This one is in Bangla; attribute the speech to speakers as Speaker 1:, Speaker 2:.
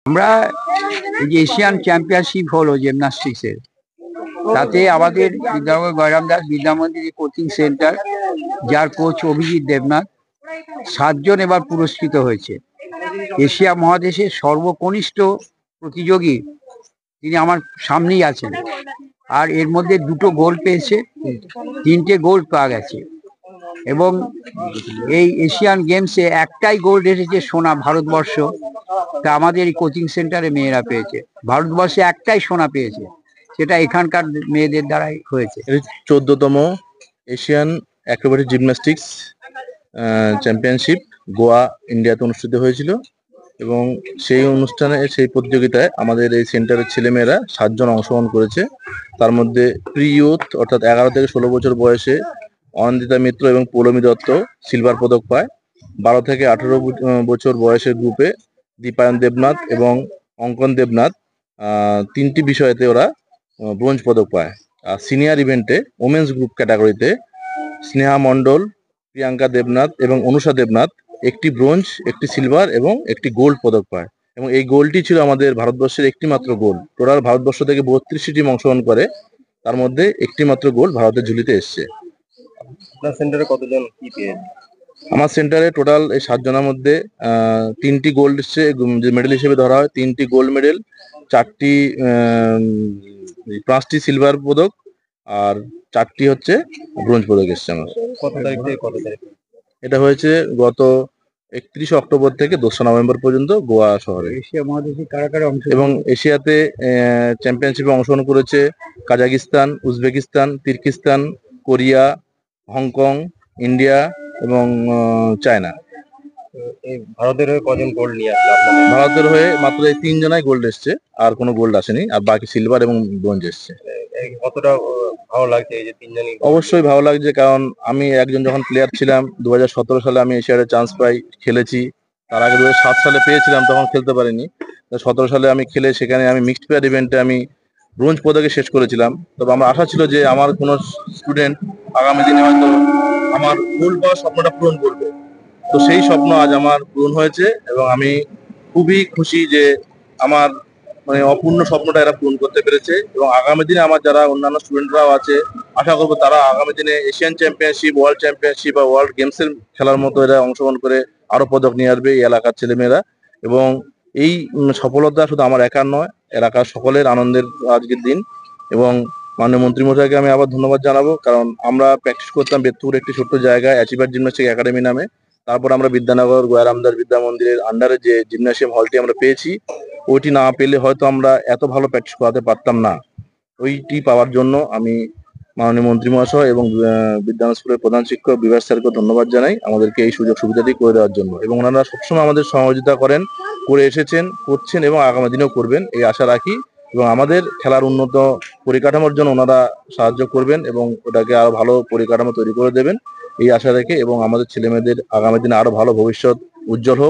Speaker 1: আমরা এই যে এশিয়ান চ্যাম্পিয়নশিপ হলো জিমন্যাস্টিক্সের, তাতে আমাদের বিদ্যানগর গয়রাম দাস বিদ্যা মন্দির কোচিং সেন্টার, যার কোচ অভিজিৎ দেবনাথ, 7জন এবার পুরস্কৃত হয়েছে। এশিয়া মহাদেশের সর্বকনিষ্ঠ প্রতিযোগী তিনি আমার সামনেই আছেন, আর এর মধ্যে 2টো গোল্ড পেয়েছে, 3টে গোল্ড পাওয়া গেছে। এবং এই এশিয়ান গেমসে একটাই গোল্ড এসেছে সোনা ভারতবর্ষ, তা আমাদের এই কোচিং সেন্টারে মেয়েরা পেয়েছে। ভারতবর্ষে একটাই সোনা পেয়েছে, সেটা এখানকার মেয়েদের দ্বারাই হয়েছে।
Speaker 2: 14তম Asian acrobatic gymnastics championship Goa, ইন্ডিয়াতে অনুষ্ঠিত হয়েছিল এবং সেই অনুষ্ঠানে, সেই প্রতিযোগিতায় আমাদের এই সেন্টারের ছেলেমেয়েরা 7জন অংশগ্রহণ করেছে। তার মধ্যে প্রি ইউথ অর্থাৎ 11 থেকে 16 বছর বয়সে অনন্দিতা মিত্র এবং পৌলমী দত্ত সিলভার পদক পায়। 12 থেকে 18 বছর বয়সের গ্রুপে দীপায়ন দেবনাথ এবং অঙ্কন দেবনাথ 3টি বিষয়েতে ওরা ব্রোঞ্জ পদক পায়। আর সিনিয়র ইভেন্টে ওমেন্স গ্রুপ ক্যাটাগরিতে স্নেহা মণ্ডল, প্রিয়াঙ্কা দেবনাথ এবং অনুষা দেবনাথ 1টি ব্রোঞ্জ, 1টি সিলভার এবং 1টি গোল্ড পদক পায়। এবং এই গোল্ডটি ছিল আমাদের ভারতবর্ষের একটি মাত্র গোল্ড। টোটাল ভারতবর্ষ থেকে 32টি টিম অংশগ্রহণ করে, তার মধ্যে একটি মাত্র গোল্ড ভারতের ঝুলিতে এসছে।
Speaker 3: আপনার সেন্টারে কতজন কি পেয়েছে?
Speaker 2: আমার সেন্টারে টোটাল এই 7 জনের মধ্যে 3টি গোল্ড এসছে, যে মেডেল হিসেবে ধরা হয়। 3টি গোল্ড মেডেল, 5টি সিলভার পদক আর 4টি হচ্ছে ব্রোঞ্জ পদক এসছে আমার।
Speaker 3: কত তারিখ থেকে কত তারিখ?
Speaker 2: এটা হয়েছে গত 31 অক্টোবর থেকে 2 নভেম্বর পর্যন্ত গোয়া শহরে।
Speaker 1: এশিয়া মহাদেশে কারা কারা অংশ
Speaker 2: এবং এশিয়াতে চ্যাম্পিয়নশিপে অংশগ্রহণ করেছে Kazakhstan, Uzbekistan, Turkistan, Korea, Hong Kong, India এবং চায়না।
Speaker 3: এই ভারতের হয়ে কজন গোল্ড নিয়ে আসলো আপনাদের?
Speaker 2: ভারতের হয়ে মাত্র এই 3 জনাই গোল্ড এসছে, আর কোনো গোল্ড আসেনি, আর বাকি সিলভার এবং ব্রোঞ্জ এসছে।
Speaker 3: কতটা ভালো লাগছে এই যে 3 জনই?
Speaker 2: অবশ্যই ভালো লাগছে, কারণ আমি একজন যখন প্লেয়ার ছিলাম 2017 সালে আমি এশিয়াডে চান্স পাই, খেলেছি। তার আগে 2007 সালে পেয়েছিলাম, তখন খেলতে পারিনি। 17 সালে আমি খেলে সেখানে আমি মিক্সড পেয়ার ইভেন্টে আমি ব্রোঞ্জ পদকে শেষ করেছিলাম। তবে আমার আশা ছিল যে আমার কোনো স্টুডেন্ট আগামী দিনে হয়তো আমার গোল্ড পাওয়ার স্বপ্নটা পূরণ করবে। তো সেই স্বপ্ন আজ আমার পূরণ হয়েছে এবং আমি খুবই খুশি যে আমার অপূর্ণ স্বপ্নটা এরা পূরণ করতে পেরেছে। এবং আগামী দিনে আমার যারা অন্যান্য স্টুডেন্টরাও আছে, আশা করবো তারা আগামী দিনে এশিয়ান চ্যাম্পিয়নশিপ, ওয়ার্ল্ড চ্যাম্পিয়নশিপ বা ওয়ার্ল্ড গেমসের খেলার মতো এরা অংশগ্রহণ করে আরো পদক নিয়ে আসবে এই এলাকার ছেলেমেয়েরা। এবং এই সফলতা শুধু আমার একার নয়, এলাকার সকলের আনন্দের আজকের দিন। এবং মাননীয় মন্ত্রী মশাইকে আমি আবার ধন্যবাদ জানাবো, কারণ আমরা প্র্যাকটিস করতাম বেদপুর একটি ছোট্ট জায়গায় অ্যাচিভার জিমন্যাস্টিক একাডেমি নামে। তারপর আমরা বিদ্যানগর গয়রাম দাস বিদ্যা মন্দিরের আন্ডারে যে জিমন্যাসিয়াম হলটি আমরা পেয়েছি, ওইটি না পেলে হয়তো আমরা এত ভালো প্র্যাকটিস করাতে পারতাম না। ওইটি পাওয়ার জন্য আমি মাননীয় মন্ত্রী মহাশয় এবং বিদ্যানগর স্কুলের প্রধান শিক্ষক বিভাস স্যারকে ধন্যবাদ জানাই আমাদেরকে এই সুযোগ সুবিধাটি করে দেওয়ার জন্য। এবং ওনারা সবসময় আমাদের সহযোগিতা করেন, করে এসেছেন, করছেন এবং আগামী দিনেও করবেন এই আশা রাখি। এবং আমাদের খেলার উন্নত পরিকাঠামোর জন্য ওনারা সাহায্য করবেন এবং ওটাকে আরো ভালো পরিকাঠামো তৈরি করে দেবেন এই আশা রেখে, এবং আমাদের ছেলেমেয়েদের আগামী দিনে আরো ভালো ভবিষ্যৎ উজ্জ্বল হোক।